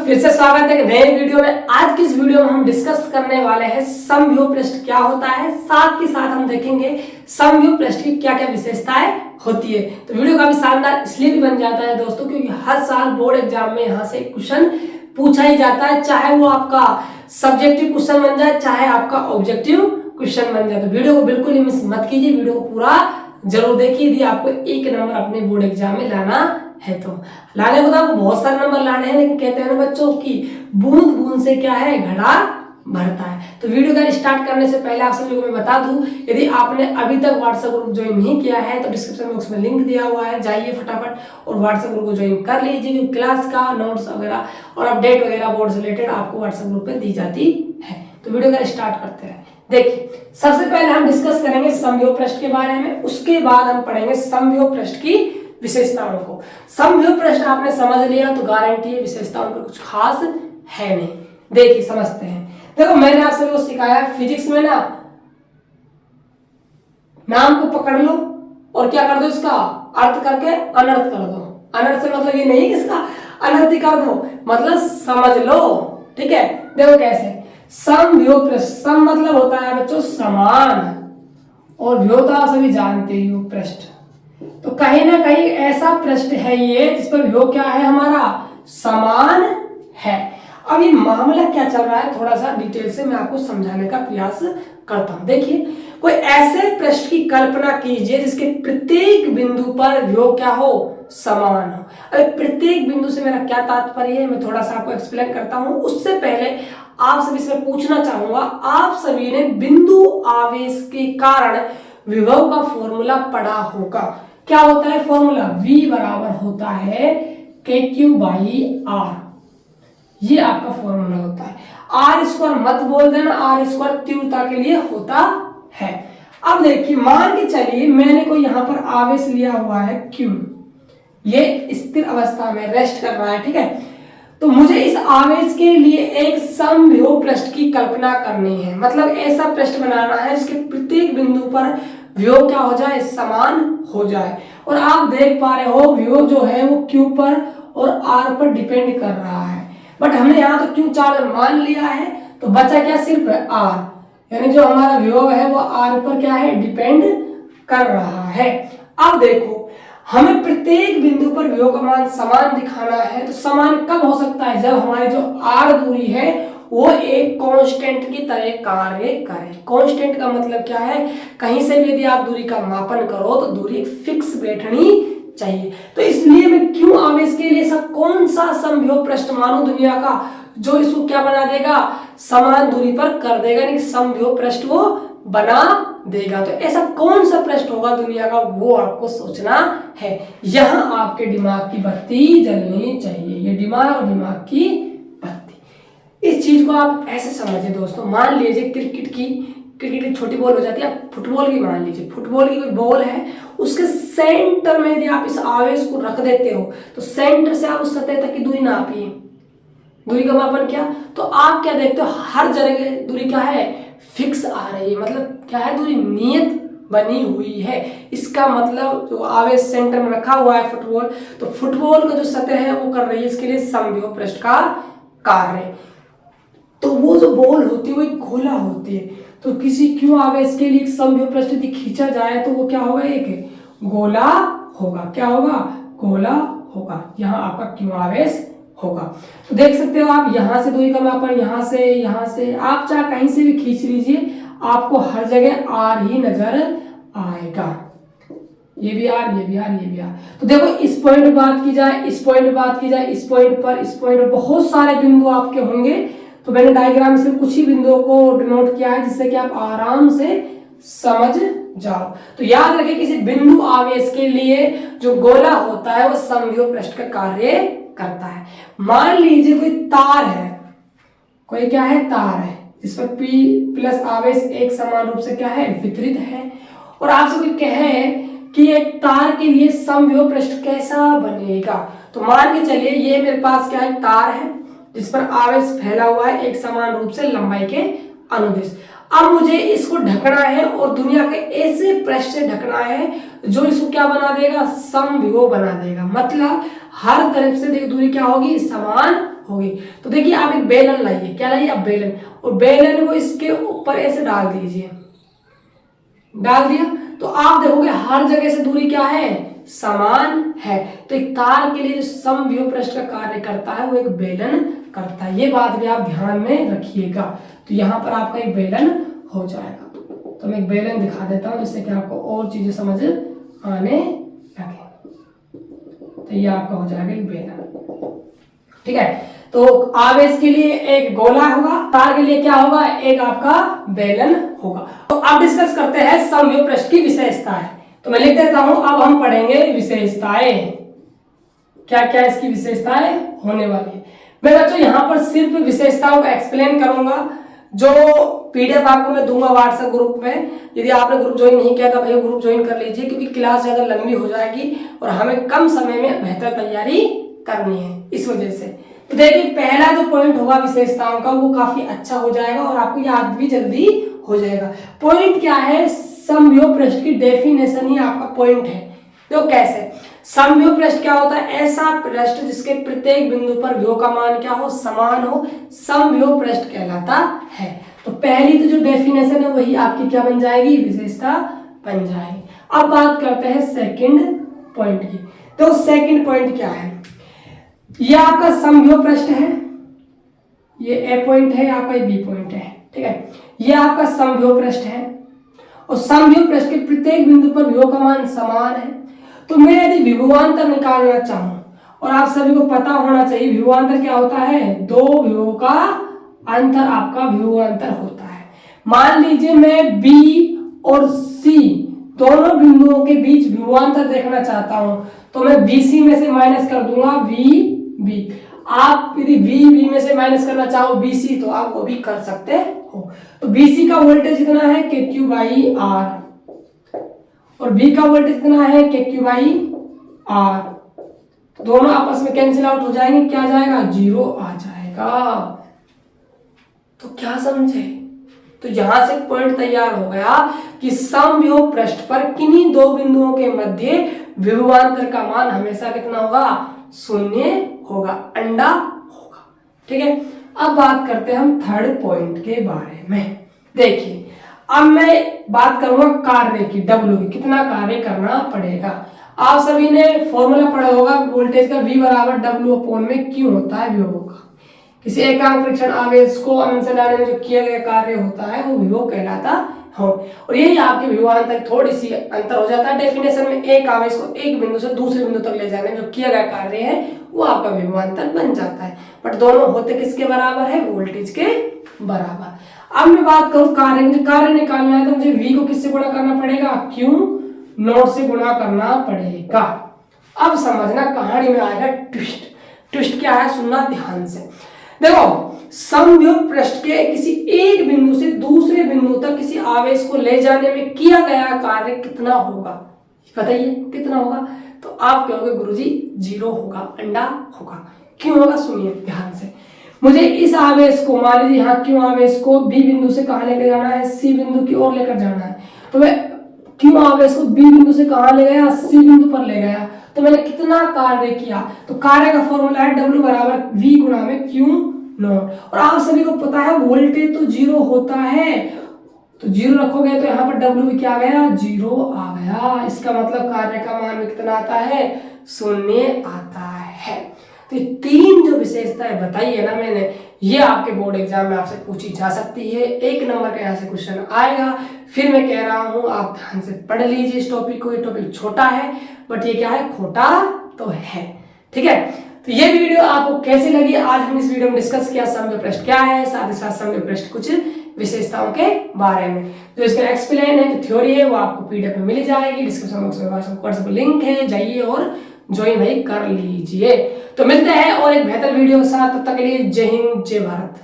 फिर से स्वागत है नए वीडियो में। आज की इस वीडियो में हम डिस्कस करने वाले हैं समव्यूह पृष्ठ क्या होता है, साथ के साथ हम देखेंगे समव्यूह पृष्ठ की क्या क्या विशेषताएं होती है। तो वीडियो काफी शानदार इसलिए भी बन जाता है दोस्तों क्योंकि हर साल बोर्ड एग्जाम में यहाँ से क्वेश्चन पूछा ही जाता है, चाहे वो आपका सब्जेक्टिव क्वेश्चन बन जाए चाहे आपका ऑब्जेक्टिव क्वेश्चन बन जाए। तो वीडियो को बिल्कुल ही मिस मत कीजिए, वीडियो को पूरा जरूर देखिए यदि आपको एक नंबर अपने बोर्ड एग्जाम में लाना है। तो लाने को तो आपको बहुत सारे नंबर लाने हैं, लेकिन कहते हैं ना बच्चों की बूंद बूंद से क्या है घड़ा भरता है। तो वीडियो का स्टार्ट करने से पहले आप सभी को मैं बता दूं, यदि आपने अभी तक व्हाट्सएप ग्रुप ज्वाइन नहीं किया है तो डिस्क्रिप्शन बॉक्स में लिंक दिया हुआ है, जाइए फटाफट और व्हाट्सएप ग्रुप को ज्वाइन कर लीजिए क्योंकि क्लास का नोट्स वगैरह और अपडेट वगैरह बोर्ड से रिलेटेड आपको व्हाट्सएप ग्रुप पे दी जाती है। तो वीडियो का स्टार्ट करते हैं। देखिए सबसे पहले हम डिस्कस करेंगे समव्यूह पृष्ठ के बारे में, उसके बाद हम पढ़ेंगे समव्यूह पृष्ठ की विशेषताओं को। समव्यूह पृष्ठ आपने समझ लिया तो गारंटी है विशेषताओं पर कुछ खास है नहीं। देखिए समझते हैं। देखो मैंने आप सभी को सिखाया फिजिक्स में ना, नाम को पकड़ लो और क्या कर दो, इसका अर्थ करके अनर्थ कर दो। अनर्थ से मतलब ये नहीं कि इसका अनर्थ कर दो, मतलब समझ लो, ठीक है। देखो कैसे, समव्यूह पृष्ठ, सम मतलब होता है बच्चों समान, और व्यूह तो आप सभी जानते ही हो पृष्ठ। तो कहीं ना कहीं ऐसा पृष्ठ है ये जिस पर व्यूह क्या है हमारा समान है। अब ये मामला क्या चल रहा है थोड़ा सा डिटेल से मैं आपको समझाने का प्रयास करता हूं। देखिए कोई ऐसे पृष्ठ की कल्पना कीजिए जिसके प्रत्येक बिंदु पर व्यूह क्या हो समान हो। अब प्रत्येक बिंदु से मेरा क्या तात्पर्य है मैं थोड़ा सा आपको एक्सप्लेन करता हूं। उससे पहले आप सभी से पूछना चाहूंगा, आप सभी ने बिंदु आवेश के कारण विभव का फॉर्मूला पढ़ा होगा। क्या होता है फॉर्मूला? V बराबर होता है KQ/R। ये आपका फॉर्मूला होता है। आर स्क्वायर मत बोल देना, आर स्क्वायर तीव्रता के लिए होता है। अब देखिए मान के चलिए मैंने कोई यहां पर आवेश लिया हुआ है Q, ये स्थिर अवस्था में रेस्ट कर रहा है, ठीक है। तो मुझे इस आवेश के लिए एक समव्यूह पृष्ठ की कल्पना करनी है, मतलब ऐसा पृष्ठ बनाना है जिसके प्रत्येक बिंदु पर व्यूह क्या हो जाए समान हो जाए। और आप देख पा रहे हो व्यूह जो है वो Q पर और R पर डिपेंड कर रहा है, बट हमने यहाँ तो Q चार्ज मान लिया है तो बचा क्या सिर्फ R, यानी जो हमारा व्यूह है वो R पर क्या है डिपेंड कर रहा है। अब देखो हमें प्रत्येक बिंदु पर व्यूह का मान समान दिखाना है, तो समान कब हो सकता है? जब हमारी जो R दूरी है वो एक कांस्टेंट की तरह कार्य करे। कांस्टेंट का मतलब क्या है? कहीं से भी यदि आप दूरी का मापन करो तो दूरी एक फिक्स बैठनी चाहिए। तो इसलिए मैं क्यों आवेश के लिए सब कौन सा समव्यूह पृष्ठ मानूं दुनिया का जो इसको क्या बना देगा समान दूरी पर कर देगा, यानी समव्यूह पृष्ठ वो बना देगा। तो ऐसा कौन सा पृष्ठ होगा दुनिया का वो आपको सोचना है। यहाँ आपके दिमाग की बत्ती जलनी चाहिए, ये दिमाग और दिमाग की बत्ती। इस चीज को आप ऐसे समझिए दोस्तों, मान लीजिए क्रिकेट की छोटी बॉल हो जाती है, आप फुटबॉल की मान लीजिए, फुटबॉल की कोई बॉल है, उसके सेंटर में यदि आप इस आवेश को रख देते हो तो सेंटर से आप उस सतह तक की दूरी नापिए, दूरी का मापन क्या, तो आप क्या देखते हो हर जगह दूरी क्या है फिक्स आ रही है, मतलब क्या है दूरी नियत बनी हुई है। इसका मतलब जो आवेश सेंटर में रखा हुआ है फुटबॉल, तो फुटबॉल का जो सतह है वो कर रही है इसके लिए समव्यूह पृष्ठ का कार्य। तो वो जो बॉल होती है वो एक गोला होती है, तो किसी क्यू आवेश के लिए समव्यूह पृष्ठ यदि खींचा जाए तो वो क्या होगा एक गोला होगा। क्या होगा? गोला होगा। यहाँ आपका क्यू आवेश होगा। तो देख सकते हो आप यहाँ से दूरी का मापन यहाँ से आप चाहे कहीं से भी खींच लीजिए आपको हर जगह आर ही नजर आएगा। ये भी आर, ये भी आर, ये भी आर। तो देखो इस पॉइंट पर बात की जाए, इस पॉइंट पर बात की जाए, इस पॉइंट पर बहुत सारे बिंदु आपके होंगे। तो मैंने डायग्राम से कुछ ही बिंदुओं को डिनोट किया है जिससे कि आप आराम से समझ जाओ। तो याद रखें किसी बिंदु आवेश के लिए जो गोला होता है वो समव्यूह पृष्ठ का कार्य करता है। मान लीजिए कोई तार है, कोई क्या है तार है जिस पर P+ आवेश एक समान रूप से क्या है वितरित है, और आपसे कोई कहे कि एक तार के लिए समव्यूह पृष्ठ कैसा बनेगा, तो मान के चलिए ये मेरे पास क्या है तार है जिस पर आवेश फैला हुआ है एक समान रूप से लंबाई के अनुदिश। अब मुझे इसको ढकना है और दुनिया के ऐसे पृष्ठ से ढकना है जो इसको क्या बना देगा समव्यूह बना देगा, मतलब हर तरफ से दूरी क्या होगी समान होगी। तो देखिए आप एक बेलन लाइए, क्या लाइए आप बेलन, और बेलन को इसके ऊपर ऐसे डाल दीजिए, डाल दिया तो आप देखोगे हर जगह से दूरी क्या है, समान है। तो एक तार के लिए जो समव्यूह पृष्ठ का कार्य करता है वो एक बेलन करता है, ये बात भी आप ध्यान में रखिएगा। तो यहाँ पर आपका एक बेलन हो जाएगा। तो मैं एक बेलन दिखा देता हूँ जिससे कि आपको और चीजें समझ आने लगे। तो ये आपका हो जाएगा एक बेलन, ठीक है। तो आवेश के लिए एक गोला होगा, तार के लिए क्या होगा, एक आपका बेलन होगा। तो अब डिस्कस करते हैं समव्यूह पृष्ठ की विशेषताएं। तो मैं लिख देता हूं, अब हम पढ़ेंगे विशेषताएं, क्या क्या इसकी विशेषताएं होने वाली है। मैं बच्चों यहाँ पर सिर्फ विशेषताओं को एक्सप्लेन करूंगा, जो पीडीएफ आपको मैं दूंगा व्हाट्सएप ग्रुप में। यदि आपने ग्रुप ज्वाइन नहीं किया तो भाई ग्रुप ज्वाइन कर लीजिए, क्योंकि क्लास ज्यादा लंबी हो जाएगी और हमें कम समय में बेहतर तैयारी करनी है, इस वजह से। तो देखिए पहला जो पॉइंट होगा विशेषताओं का वो काफी अच्छा हो जाएगा और आपको याद भी जल्दी हो जाएगा। पॉइंट क्या है, समव्यूह पृष्ठ की डेफिनेशन ही आपका पॉइंट है। तो कैसे, समव्यूह पृष्ठ क्या होता है, ऐसा पृष्ठ जिसके प्रत्येक बिंदु पर व्यूह का मान क्या हो, समान हो, समव्यूह पृष्ठ कहलाता है। तो पहली तो जो डेफिनेशन है वही आपकी क्या बन जाएगी, विशेषता बन जाएगी। अब बात करते हैं सेकंड पॉइंट की। तो सेकंड पॉइंट क्या है, ये आपका समव्यूह पृष्ठ है, ये ए पॉइंट है, आपका बी पॉइंट है, ठीक है। ये आपका समव्यूह पृष्ठ है और समव्यूह पृष्ठ के प्रत्येक बिंदु पर व्यूह का मान समान है। तो मैं यदि विभवांतर निकालना चाहूं, और आप सभी को पता होना चाहिए विभवांतर क्या होता है, दो व्यूहों का अंतर आपका विभवांतर होता है। मान लीजिए मैं बी और सी दोनों बिंदुओं के बीच विभवांतर देखना चाहता हूं, तो मैं बीसी में से माइनस कर दूंगा वी बी। आप यदि वी बी में से माइनस करना चाहो बीसी तो आप वो भी कर सकते हो। तो बीसी का वोल्टेज कितना है, के क्यू बाई आर, और बी का वोल्टेज कितना है, के क्यू बाई आर। तो दोनों आपस में कैंसिल आउट हो जाएंगे, क्या जाएगा, जीरो आ जाएगा। तो क्या समझे, तो यहां से पॉइंट तैयार हो गया कि समव्यूह पृष्ठ पर किन्हीं दो बिंदुओं के मध्य विभवांतर का मान हमेशा कितना होगा, शून्य होगा, अंडा होगा, ठीक है। अब बात करते हैं हम थर्ड पॉइंट के बारे में। देखिए अब मैं बात करूंगा कार्य की, डब्ल्यू की, कितना कार्य करना पड़ेगा। आप सभी ने फॉर्मूला पढ़ा होगा वोल्टेज का, V बराबर W अपॉन में Q होता है विभव का। किसी एकांक परीक्षण आवेश को अनंत से लाने में जो किया गया कार्य होता है वो विभव कहलाता हो। और यही आपके विभवांतर थोड़ी सी अंतर हो जाता है डेफिनेशन में, एक आवेश को एक बिंदु से दूसरे बिंदु तक ले जाने में जो किया गया कार्य है वो आपका विभवांतर बन जाता है। बट दोनों होते किसके बराबर है, वोल्टेज के बराबर। अब मैं बात करूं कार्य, मुझे कार्य निकालना है तो मुझे V को किससे गुणा करना पड़ेगा, Q नॉट से गुणा करना पड़ेगा। अब समझना कहानी में आएगा ट्विस्ट। ट्विस्ट क्या है, सुनना ध्यान से। देखो समव्यूह पृष्ठ के किसी एक बिंदु से दूसरे बिंदु तक किसी आवेश को ले जाने में किया गया कार्य कितना होगा, बताइए कितना होगा। तो आप कहोगे गुरुजी जीरो होगा, अंडा होगा। क्यों होगा, सुनिए ध्यान से। मुझे इस आवेश को, मान लीजिए यहाँ क्यों आवेश को बी बिंदु से कहां लेकर जाना है, सी बिंदु की ओर लेकर जाना है। तो मैं क्यों आवेश को बी बिंदु से कहां ले गया, सी बिंदु पर ले गया। तो मैंने कितना कार्य किया, तो कार्य का फॉर्मूला है W बराबर V गुणा में Q नॉट। और आप सभी को पता है वोल्टेज तो जीरो होता है, तो जीरो रखोगे तो यहाँ पर W भी क्या आ गया, जीरो आ गया। इसका मतलब कार्य का मान में कितना आता है, शून्य आता है। तो ये तीन जो विशेषताएं बताई है ना मैंने, ये आपके बोर्ड एग्जाम में आपसे पूछी जा सकती है। एक नंबर का यहाँ से क्वेश्चन आएगा। फिर मैं कह रहा हूँ आप ध्यान से पढ़ लीजिए इस टॉपिक को। ये टॉपिक छोटा है बट ये क्या है, खोटा तो है, ठीक है। तो ये वीडियो आपको कैसी लगी, आज हम इस वीडियो में डिस्कस किया समव्यूह पृष्ठ क्या है, साथ ही साथ समव्यूह पृष्ठ कुछ विशेषताओं के बारे में। जो इसका एक्सप्लेन है, जो थ्योरी है वो आपको पीडीएफ में मिल जाएगी। डिस्क्रिप्शन बॉक्स में व्हाट्सएप लिंक है, जाइए और ज्वाइन भाई कर लीजिए। तो मिलते हैं और एक बेहतर वीडियो के साथ, तब तक के लिए जय हिंद जय भारत।